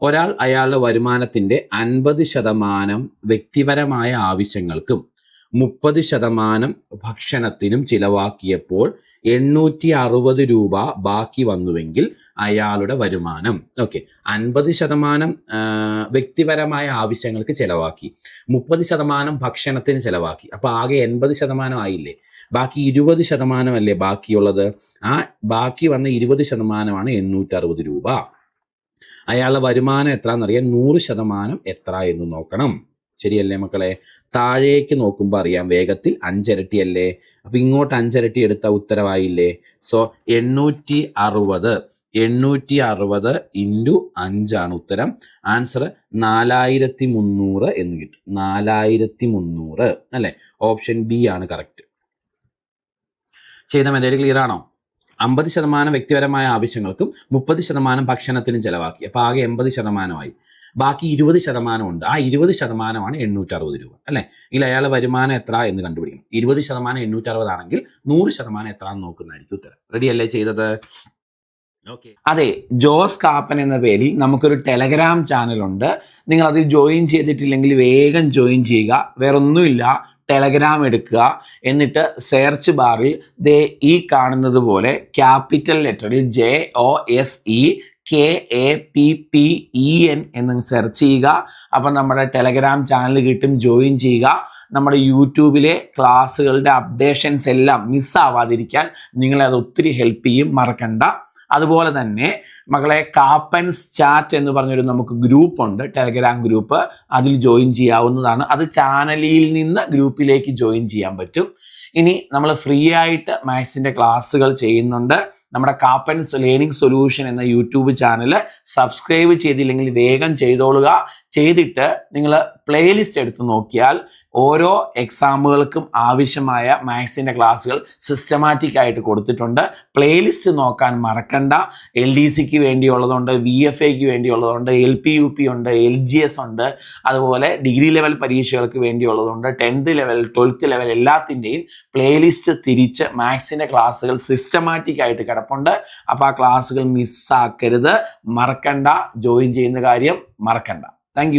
ഒരാൾ അയാളുടെ വരുമാനത്തിൻ്റെ 50% വ്യക്തിപരമായ ആവശ്യങ്ങൾക്കും 30% ഭക്ഷണത്തിനും ചിലവാക്കിയപ്പോൾ 860 രൂപ ബാക്കി വന്നുവെങ്കിൽ അയാളുടെ വരുമാനം 50% വ്യക്തിപരമായ ആവശ്യങ്ങൾക്ക് ചിലവാക്കി, 30% ഭക്ഷണത്തിന് ചിലവാക്കി, അപ്പോൾ ആകെ 80% ആയില്ലേ. ബാക്കി 20% അല്ലേ ബാക്കിയുള്ളത്. ആ ബാക്കി വന്ന 20%ആണ് 860 രൂപ. അയാളുടെ വരുമാനം എത്രയെന്നറിയാൻ 100% എത്ര എന്ന് നോക്കണം. ശരിയല്ലേ മക്കളെ? താഴേക്ക് നോക്കുമ്പോൾ അറിയാം വേഗത്തിൽ 5 ഇരട്ടിയല്ലേ. അപ്പം ഇങ്ങോട്ട് 5 ഇരട്ടി എടുത്ത ഉത്തരവായില്ലേ. സോ 860 ഇൻറ്റു 5 ആണ് ഉത്തരം. ആൻസർ 4300 എന്ന് കിട്ടും. 4300 അല്ലേ. ഓപ്ഷൻ ബി ആണ് കറക്റ്റ്. ചെയ്ത മെത്തേഡ് ക്ലിയർ ആണോ? 50% വ്യക്തിപരമായ ആവശ്യങ്ങൾക്കും 30% ഭക്ഷണത്തിനും ചിലവാക്കി. അപ്പോൾ ആകെ 80% ബാക്കി 20% ഉണ്ട്. ആ 20%ആണ് 860 രൂപ അല്ലേ. ഇതിൽ അയാളുടെ വരുമാനം എത്ര എന്ന് കണ്ടുപിടിക്കണം. 20% 860 ആണെങ്കിൽ 100% എത്ര എന്ന് നോക്കുന്നതായിരിക്കും ഉത്തരം. റെഡി അല്ലേ ചെയ്തത്? ഓക്കെ. അതെ, ജോസ് കാപ്പൻ എന്ന പേരിൽ നമുക്കൊരു ടെലഗ്രാം ചാനലുണ്ട്. നിങ്ങൾ അതിൽ ജോയിൻ ചെയ്തിട്ടില്ലെങ്കിൽ വേഗം ജോയിൻ ചെയ്യുക. വേറൊന്നുമില്ല, ടെലഗ്രാം എടുക്കുക, എന്നിട്ട് സെർച്ച് ബാറിൽ ദേ ഈ കാണുന്നത് പോലെ ക്യാപിറ്റൽ ലെറ്ററിൽ JOSEKAPPEN എന്ന് സെർച്ച് ചെയ്യുക. അപ്പം നമ്മുടെ ടെലഗ്രാം ചാനൽ കിട്ടും. ജോയിൻ ചെയ്യുക. നമ്മുടെ യൂട്യൂബിലെ ക്ലാസ്സുകളുടെ അപ്ഡേഷൻസ് എല്ലാം മിസ്സാവാതിരിക്കാൻ നിങ്ങളെ അത് ഒത്തിരി ഹെൽപ്പ് ചെയ്യും, മറക്കണ്ട. അതുപോലെ തന്നെ മക്കളെ, കാപ്പൻസ് ചാറ്റ് എന്ന് പറഞ്ഞൊരു നമുക്ക് ഗ്രൂപ്പ് ഉണ്ട്, ടെലഗ്രാം ഗ്രൂപ്പ്. അതിൽ ജോയിൻ ചെയ്യാവുന്നതാണ്. അത് ചാനലിൽ നിന്ന് ഗ്രൂപ്പിലേക്ക് ജോയിൻ ചെയ്യാൻ പറ്റും. ഇനി നമ്മൾ ഫ്രീ ആയിട്ട് മാത്സിൻ്റെ ക്ലാസ്സുകൾ ചെയ്യുന്നുണ്ട്. നമ്മുടെ കാപ്പൻസ് ലേണിംഗ് സൊല്യൂഷൻ എന്ന യൂട്യൂബ് ചാനൽ സബ്സ്ക്രൈബ് ചെയ്തില്ലെങ്കിൽ വേഗം ചെയ്തോളുക. ചെയ്തിട്ട് നിങ്ങൾ പ്ലേലിസ്റ്റ് എടുത്ത് നോക്കിയാൽ ഓരോ എക്സാമുകൾക്കും ആവശ്യമായ മാത്സിൻ്റെ ക്ലാസ്സുകൾ സിസ്റ്റമാറ്റിക് ആയിട്ട് കൊടുത്തിട്ടുണ്ട്. പ്ലേലിസ്റ്റ് നോക്കാൻ മറക്കണ്ട. LDCക്ക് വേണ്ടിയുള്ളതുണ്ട്, VFAക്ക് വേണ്ടിയുള്ളതുണ്ട്, LP UP ഉണ്ട്, LGS ഉണ്ട്, അതുപോലെ ഡിഗ്രി ലെവൽ പരീക്ഷകൾക്ക് വേണ്ടിയുള്ളതുണ്ട്, 10th ലെവൽ 12th ലെവൽ എല്ലാത്തിൻ്റെയും പ്ലേലിസ്റ്റ് തിരിച്ച് മാത്സിൻ്റെ ക്ലാസ്സുകൾ സിസ്റ്റമാറ്റിക് ആയിട്ട് കിടപ്പുണ്ട്. അപ്പോൾ ആ ക്ലാസ്സുകൾ മിസ്സാക്കരുത്, മറക്കണ്ട. ജോയിൻ ചെയ്യുന്ന കാര്യം മറക്കണ്ട. താങ്ക്